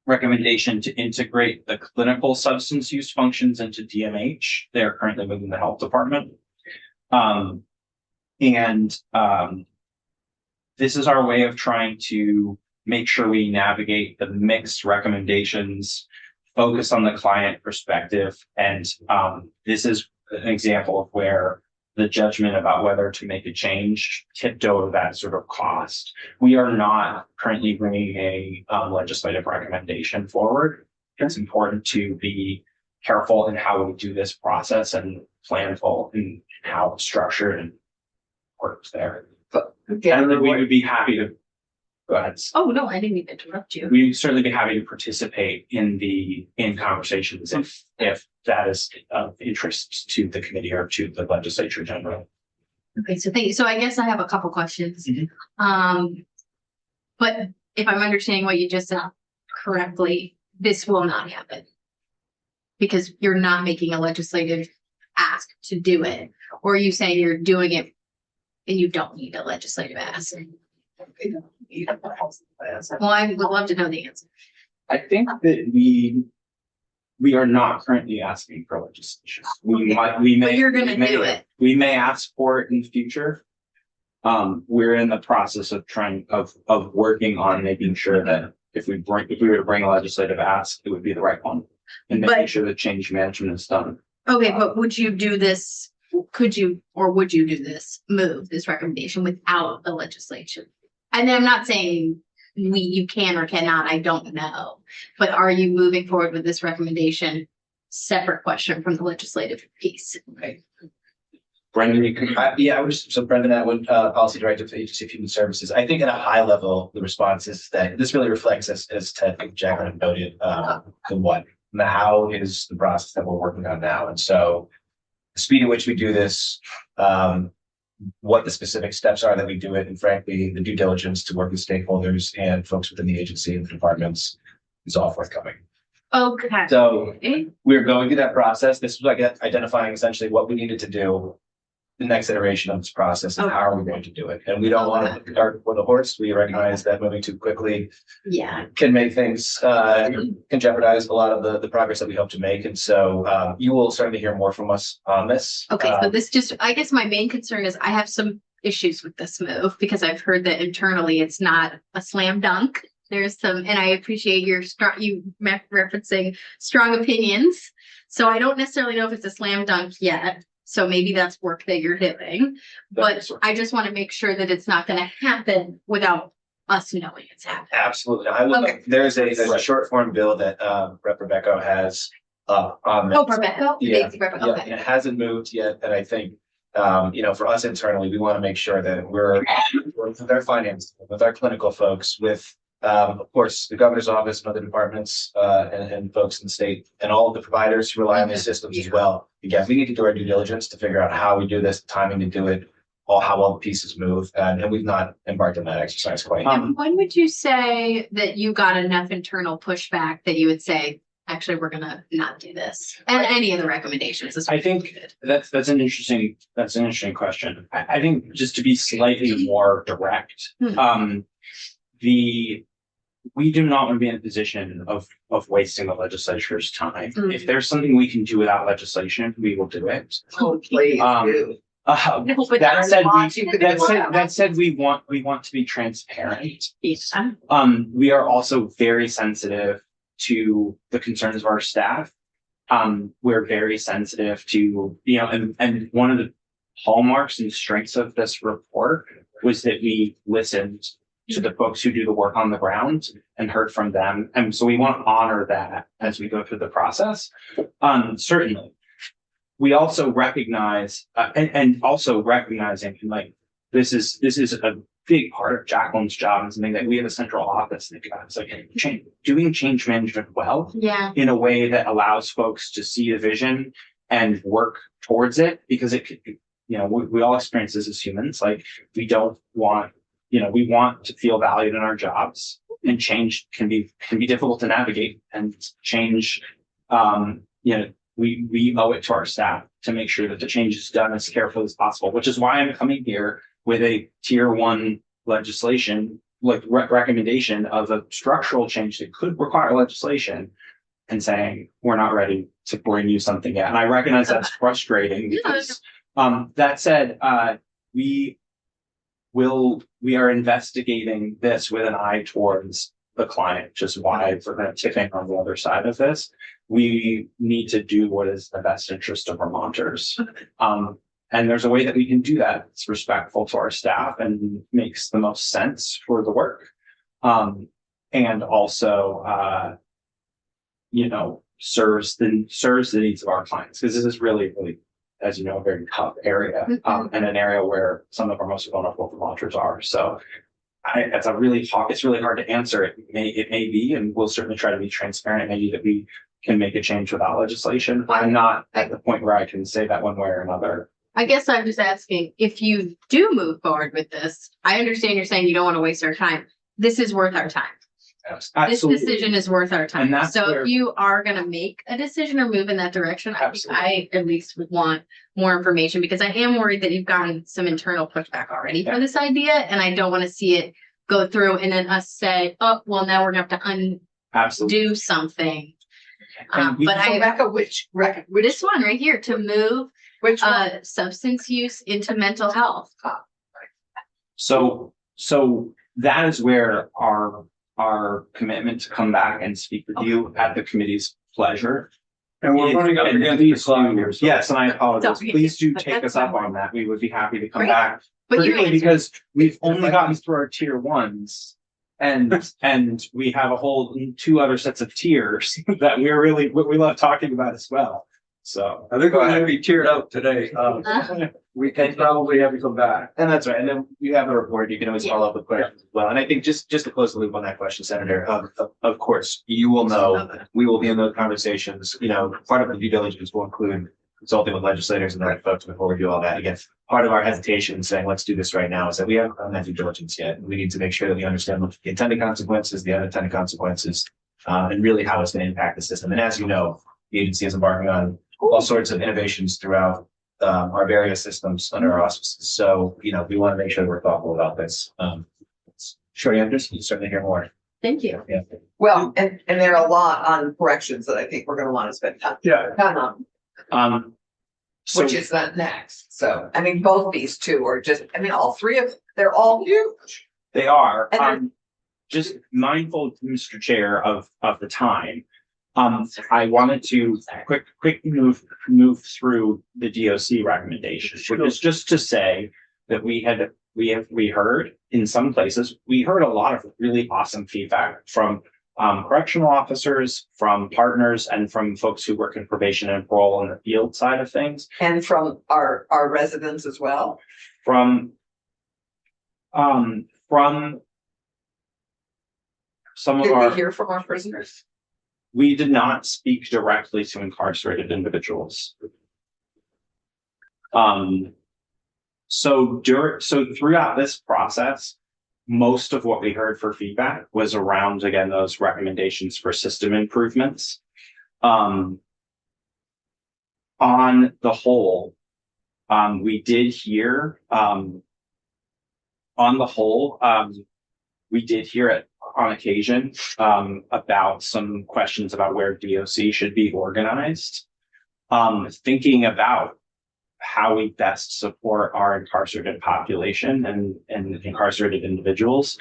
Speaker 6: recommendation to integrate the clinical substance use functions into DMH. They're currently within the health department. This is our way of trying to make sure we navigate the mixed recommendations, focus on the client perspective. And this is an example of where the judgment about whether to make a change tipped over that sort of cost. We are not currently bringing a legislative recommendation forward. It's important to be careful in how we do this process and planful in how it's structured and works there. And then we would be happy to go ahead.
Speaker 5: Oh, no, I didn't mean to interrupt you.
Speaker 6: We'd certainly be happy to participate in conversations if that is of interest to the committee or to the legislature generally.
Speaker 5: Okay, so thank you. So I guess I have a couple questions.
Speaker 6: Mhm.
Speaker 5: But if I'm understanding what you just said correctly, this will not happen. Because you're not making a legislative ask to do it, or are you saying you're doing it and you don't need a legislative ask? Well, I would love to know the answer.
Speaker 6: I think that we are not currently asking for legislation. We may.
Speaker 5: But you're gonna do it.
Speaker 6: We may ask for it in the future. We're in the process of working on making sure that if we were to bring a legislative ask, it would be the right one, and making sure that change management is done.
Speaker 5: Okay, but would you do this? Could you, or would you do this, move this recommendation without the legislation? And I'm not saying you can or cannot, I don't know. But are you moving forward with this recommendation? Separate question from the legislative piece.
Speaker 3: Okay.
Speaker 6: Brendan, you can.
Speaker 3: So Brendan Atwood, Policy Director for the Agency of Human Services. I think at a high level, the response is that this really reflects, as Ted and Jacqueline noted, the what, and the how is the process that we're working on now. And so the speed at which we do this, what the specific steps are that we do it, and frankly, the due diligence to work with stakeholders and folks within the agency and the departments is all forthcoming.
Speaker 5: Okay.
Speaker 3: So we're going through that process. This was like identifying essentially what we needed to do, the next iteration of this process, and how are we going to do it. And we don't want to put the cart before the horse. We recognize that moving too quickly can make things, can jeopardize a lot of the progress that we hope to make. And so you will certainly hear more from us on this.
Speaker 5: Okay, so this just, I guess my main concern is I have some issues with this move because I've heard that internally it's not a slam dunk. There's some, and I appreciate your referencing strong opinions. So I don't necessarily know if it's a slam dunk yet. So maybe that's work that you're doing, but I just want to make sure that it's not going to happen without us knowing it's happening.
Speaker 3: Absolutely. I would,
Speaker 2: Okay.
Speaker 3: there's a short form bill that Rep. Rebecca has on.
Speaker 5: Oh, Rebecca?
Speaker 3: Yeah,
Speaker 5: Daisy Rebecca,
Speaker 3: yeah,
Speaker 5: okay.
Speaker 3: it hasn't moved yet, and I think, for us internally, we want to make sure that we're with our finance, with our clinical folks, with, of course, the governor's office and other departments, and folks in the state, and all of the providers who rely on these systems as well. Again, we need to do our due diligence to figure out how we do this, the timing to do it, how all the pieces move, and we've not embarked on that exercise quite yet.
Speaker 5: And when would you say that you got enough internal pushback that you would say, actually, we're gonna not do this? And any of the recommendations? is
Speaker 6: I think that's an interesting question. I think just to be slightly more direct, we do not want to be in a position of wasting the legislature's time.
Speaker 5: Mm.
Speaker 6: If there's something we can do without legislation, we will do it.
Speaker 2: Oh, please do.
Speaker 5: No, but
Speaker 6: That
Speaker 5: that's
Speaker 6: said,
Speaker 2: launch you could do
Speaker 6: that said, we want to be transparent.
Speaker 5: Yeah.
Speaker 6: We are also very sensitive to the concerns of our staff. We're very sensitive to, and one of the hallmarks and strengths of this report was that we listened to the folks who do the work on the ground and heard from them. And so we want to honor that as we go through the process. Certainly. We also recognize, and also recognizing like, this is a big part of Jacqueline's job and something that we have a central office think about. It's like doing change management well
Speaker 5: Yeah.
Speaker 6: in a way that allows folks to see the vision and work towards it, because it could, we all experience this as humans. Like we don't want, we want to feel valued in our jobs, and change can be difficult to navigate, and change, we owe it to our staff to make sure that the change is done as carefully as possible, which is why I'm coming here with a tier 1 legislation, like recommendation of a structural change that could require legislation, and saying, we're not ready to bring you something yet. And I recognize that's frustrating because, that said, we are investigating this with an eye towards the client, which is why we're going to tipping on the other side of this. We need to do what is in the best interest of Vermonters. And there's a way that we can do that. It's respectful to our staff and makes the most sense for the work. And also, serves the needs of our clients. Because this is really, as you know, a very tough area, and an area where some of our most vulnerable Vermonters are. So it's really hard to answer. It may be, and we'll certainly try to be transparent. Maybe that we can make a change without legislation. I'm not at the point where I can say that one way or another.
Speaker 5: I guess I'm just asking, if you do move forward with this, I understand you're saying you don't want to waste our time. This is worth our time.
Speaker 6: Absolutely.
Speaker 5: This decision is worth our time.
Speaker 6: And that's
Speaker 5: So
Speaker 6: where-
Speaker 5: if you are going to make a decision or move in that direction, I think
Speaker 6: Absolutely.
Speaker 5: I at least would want more information, because I am worried that you've gotten some internal pushback already for this idea, and I don't want to see it go through and then us say, oh, well, now we're going to have to
Speaker 6: Absolutely.
Speaker 5: undo something.
Speaker 6: And we-
Speaker 5: But I,
Speaker 2: Rebecca, which
Speaker 5: this one right here, to move
Speaker 2: which one?
Speaker 5: substance use into mental health.
Speaker 6: So that is where our commitment to come back and speak with you at the committee's pleasure.
Speaker 1: And we're running up
Speaker 6: And
Speaker 1: against the
Speaker 6: please
Speaker 1: clock
Speaker 6: do-
Speaker 1: here. So
Speaker 6: Yes, and I apologize.
Speaker 5: Sorry.
Speaker 6: Please do
Speaker 5: But
Speaker 6: take
Speaker 5: that's
Speaker 6: us up
Speaker 5: fine.
Speaker 6: on that. We would be happy to come
Speaker 5: Great.
Speaker 6: back.
Speaker 5: But you
Speaker 6: Particularly
Speaker 5: answered.
Speaker 6: because we've only gotten through our tier 1s. And we have a whole 2 other sets of tiers that we love talking about as well. So.
Speaker 1: I think we're going to be tiered out today. We can probably have you come back.
Speaker 3: And that's right. And then you have a report. You can always follow up with questions as well. And I think just to close the loop on that question, Senator, of course, you will know, we will be in those conversations. Part of the due diligence will include consulting with legislators and other folks before we do all that. Again, part of our hesitation in saying, let's do this right now, is that we haven't done that due diligence yet. We need to make sure that we understand what the intended consequences, the unintended consequences, and really how it's going to impact the system. And as you know, the agency is embarking on all sorts of innovations throughout our various systems under our auspices. So, we want to make sure that we're thoughtful about this. Short answers, you certainly hear more.
Speaker 5: Thank you.
Speaker 3: Yeah.
Speaker 2: Well, and there are a lot on corrections that I think we're gonna want to spend time
Speaker 1: Yeah.
Speaker 2: on.
Speaker 6: So
Speaker 2: which is the next. So, I mean, both these two are just, I mean, all three of, them, they're all huge.
Speaker 6: they are,
Speaker 2: And they're-
Speaker 6: just mindful, Mr. Chair, of the time. I wanted to quick move through the DOC recommendations, which is just to say that we heard in some places, we heard a lot of really awesome feedback from correctional officers, from partners, and from folks who work in probation and parole in the field side of things.
Speaker 2: And from our residents as well.
Speaker 6: From some of
Speaker 2: Did we
Speaker 6: our,
Speaker 2: hear from our prisoners?
Speaker 6: we did not speak directly to incarcerated individuals. So throughout this process, most of what we heard for feedback was around, again, those recommendations for system improvements. On the whole, we did hear, we did hear it on occasion, about some questions about where DOC should be organized. Thinking about how we best support our incarcerated population and incarcerated individuals,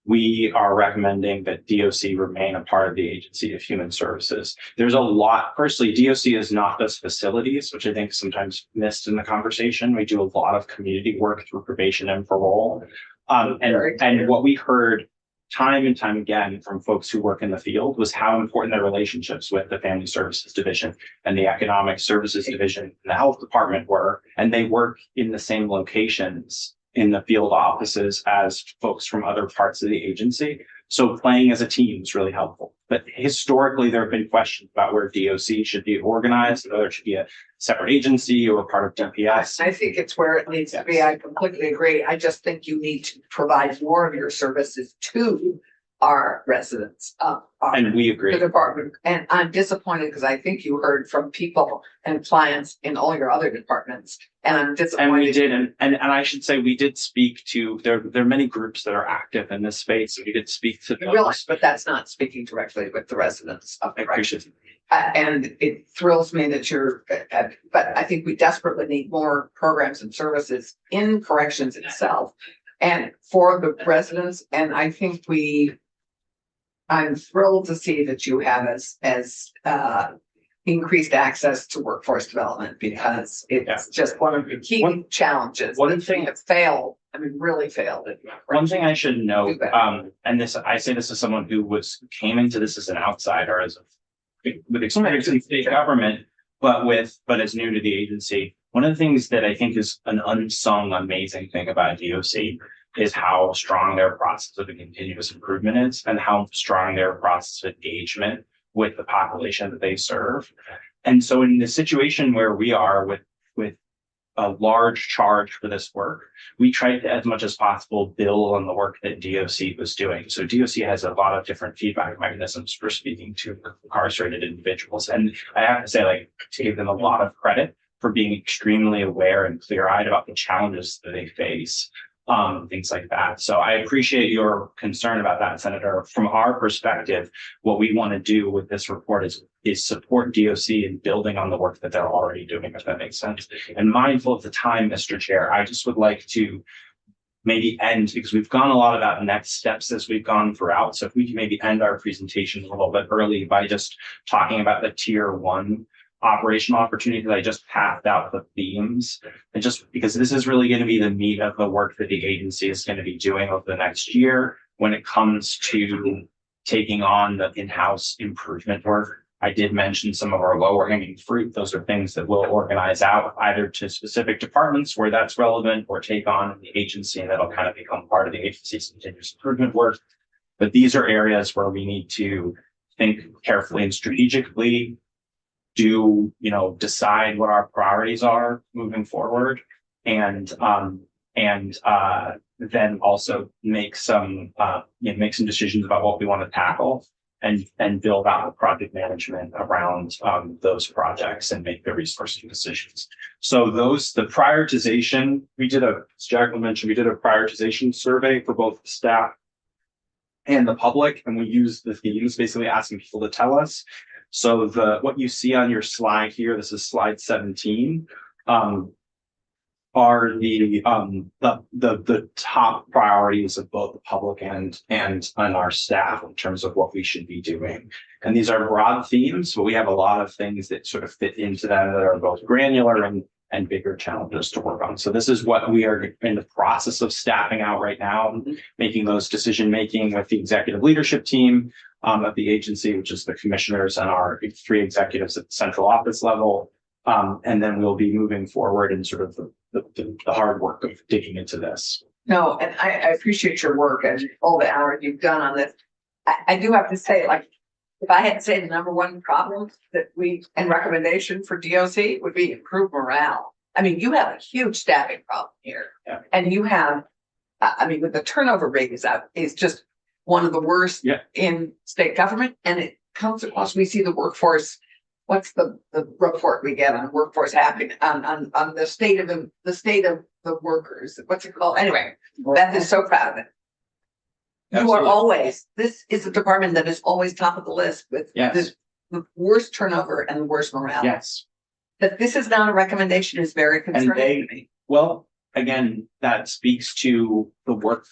Speaker 6: we are recommending that DOC remain a part of the Agency of Human Services. There's a lot, firstly, DOC is not just facilities, which I think sometimes missed in the conversation. We do a lot of community work through probation and parole. And what we heard time and time again from folks who work in the field was how important their relationships with the Family Services Division and the Economic Services Division and the Health Department were, and they work in the same locations in the field offices as folks from other parts of the agency. So playing as a team is really helpful. But historically, there have been questions about where DOC should be organized, whether it should be a separate agency or part of DPS.
Speaker 2: I think it's where it needs to be. I completely agree. I just think you need to provide more of your services to our residents.
Speaker 6: And we
Speaker 2: The
Speaker 6: agree.
Speaker 2: department, and I'm disappointed because I think you heard from people and clients in all your other departments, and I'm disappointed.
Speaker 6: And we did, and I should say, we did speak to, there are many groups that are active in this space. We did speak to
Speaker 2: You realize,
Speaker 6: those.
Speaker 2: but that's not speaking directly with the residents of
Speaker 6: I
Speaker 2: the correction.
Speaker 6: appreciate it.
Speaker 2: And it thrills me that you're, but I think we desperately need more programs and services in corrections itself and for the residents. And I think I'm thrilled to see that you have as increased access to workforce development because it's just one of the key challenges.
Speaker 6: one
Speaker 2: that we
Speaker 6: thing-
Speaker 2: have failed, I mean, really failed.
Speaker 6: One thing I should note,
Speaker 2: Do better.
Speaker 6: and this, I say this as someone who came into this as an outsider, with experience in state government, but is new to the agency. One of the things that I think is an unsung amazing thing about DOC is how strong their process of continuous improvement is and how strong their process of engagement with the population that they serve. And so in the situation where we are with a large charge for this work, we tried to, as much as possible, build on the work that DOC was doing. So DOC has a lot of different feedback mechanisms for speaking to incarcerated individuals. And I have to say, to give them a lot of credit for being extremely aware and clear-eyed about the challenges that they face. Things like that. So I appreciate your concern about that, Senator. From our perspective, what we want to do with this report is support DOC in building on the work that they're already doing, if that makes sense. And mindful of the time, Mr. Chair, I just would like to maybe end, because we've gone a lot about next steps as we've gone throughout. So if we can maybe end our presentation a little bit early by just talking about the tier 1 operational opportunities. I just passed out the themes, and just because this is really going to be the meat of the work that the agency is going to be doing over the next year when it comes to taking on the in-house improvement work. I did mention some of our lower hanging fruit. Those are things that we'll organize out either to specific departments where that's relevant or take on the agency, and that'll kind of become part of the agency's continuous improvement work. But these are areas where we need to think carefully and strategically, decide what our priorities are moving forward, and then also make some decisions about what we want to tackle and build out project management around those projects and make the resourcing decisions. So the prioritization, as Jacqueline mentioned, we did a prioritization survey for both the staff and the public, and we used the themes, basically asking people to tell us. So what you see on your slide here, this is slide 17. are the top priorities of both the public and our staff in terms of what we should be doing. And these are broad themes, but we have a lot of things that sort of fit into them that are both granular and bigger challenges to work on. So this is what we are in the process of staffing out right now, making those decision-making with the executive leadership team of the agency, which is the commissioners and our 3 executives at the central office level. And then we'll be moving forward in sort of the hard work of digging into this.
Speaker 2: No, and I appreciate your work and all the hours you've done on this. I do have to say, like, if I had to say the number one problem that and recommendation for DOC would be improve morale. I mean, you have a huge staffing problem here.
Speaker 6: Yeah.
Speaker 2: And you have, I mean, with the turnover rate is just one of the worst
Speaker 6: Yeah.
Speaker 2: in state government. And it comes across, we see the workforce. What's the report we get on workforce happiness on the state of the workers? What's it called? Anyway, Beth is so proud of it. You are
Speaker 6: Absolutely.
Speaker 2: always, this is a department that is always top of the list with
Speaker 6: Yes.
Speaker 2: the worst turnover and the worst morale.
Speaker 6: Yes.
Speaker 2: That this is not a recommendation is very concerning to me.
Speaker 6: Well, again, that speaks to the work,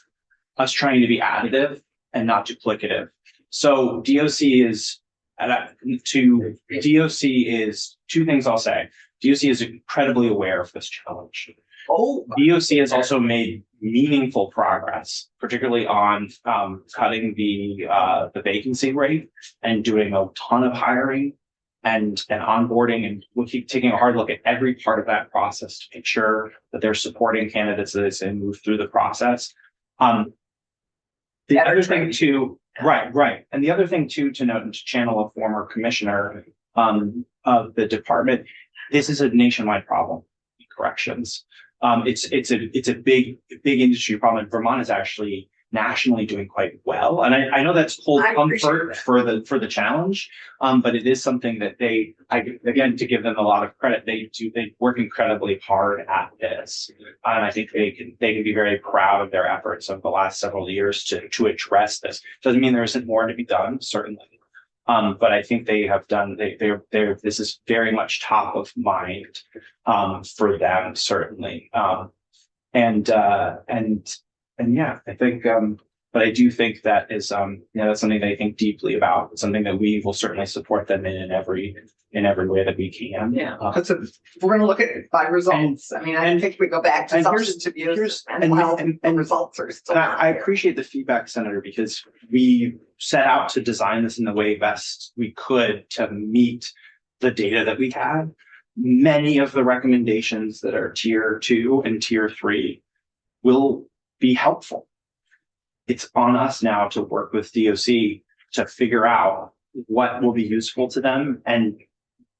Speaker 6: us trying to be additive and not duplicative. So DOC is, DOC is 2 things I'll say. DOC is incredibly aware of this challenge.
Speaker 2: Oh,
Speaker 6: DOC has also made meaningful progress, particularly on cutting the vacancy rate and doing a ton of hiring and onboarding, and we'll keep taking a hard look at every part of that process to make sure that they're supporting candidates as they move through the process. The other thing too, right. And the other thing too, to note and to channel a former commissioner of the department, this is a nationwide problem in corrections. It's a big industry problem. Vermont is actually nationally doing quite well. And I know that's cold
Speaker 2: I appreciate
Speaker 6: comfort for the challenge. But it is something that again, to give them a lot of credit, they work incredibly hard at this. And I think they can be very proud of their efforts of the last several years to address this. Doesn't mean there isn't more to be done, certainly. But I think they have done, this is very much top of mind, for them, certainly. And yeah, I think, but I do think that is, that's something that I think deeply about. It's something that we will certainly support them in every way that we can.
Speaker 2: yeah. Because we're going to look at it by results. I mean, I think we go back to
Speaker 6: and here's-
Speaker 2: substance abuse
Speaker 6: here's-
Speaker 2: and the results are still.
Speaker 6: And I appreciate the feedback, Senator, because we set out to design this in the way best we could to meet the data that we had. Many of the recommendations that are tier 2 and tier 3 will be helpful. It's on us now to work with DOC to figure out what will be useful to them and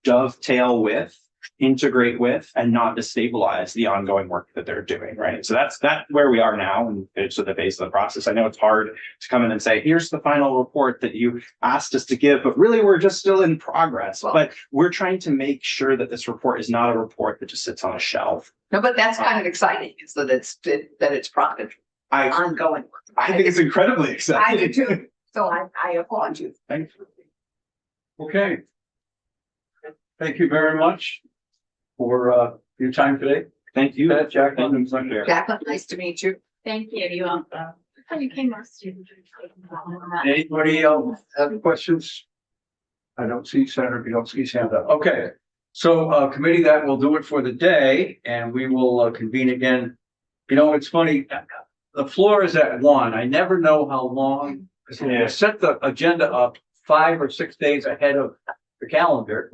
Speaker 6: dovetail with, integrate with, and not destabilize the ongoing work that they're doing, right? So that's where we are now, and it's at the base of the process. I know it's hard to come in and say, here's the final report that you asked us to give, but really we're just still in progress.
Speaker 2: Well,
Speaker 6: but we're trying to make sure that this report is not a report that just sits on a shelf.
Speaker 2: No, but that's kind of exciting, is that it's profit ongoing work.
Speaker 6: I think it's incredibly
Speaker 2: I
Speaker 6: exciting.
Speaker 2: do too. So I applaud you.
Speaker 6: Thank you.
Speaker 1: Okay. Thank you very much for your time today.
Speaker 6: Thank you.
Speaker 1: Jacqueline and Senator.
Speaker 2: Jacqueline, nice to meet you.
Speaker 5: Thank you. You also. Oh, you came last year.
Speaker 1: Anybody else have questions? I don't see Senator Bielski's hand up. Okay, so committee, that will do it for the day, and we will convene again. You know, it's funny, the floor is at 1. I never know how long, because we set the agenda up 5 or 6 days ahead of the calendar.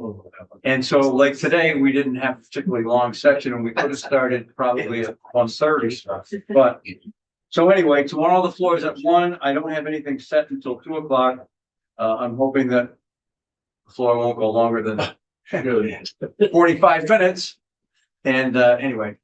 Speaker 1: And so like today, we didn't have a particularly long section, and we could have started probably at 1:30. But so anyway, tomorrow the floor is at 1. I don't have anything set until 2 o'clock. I'm hoping that the floor won't go longer than 45 minutes. And anyway,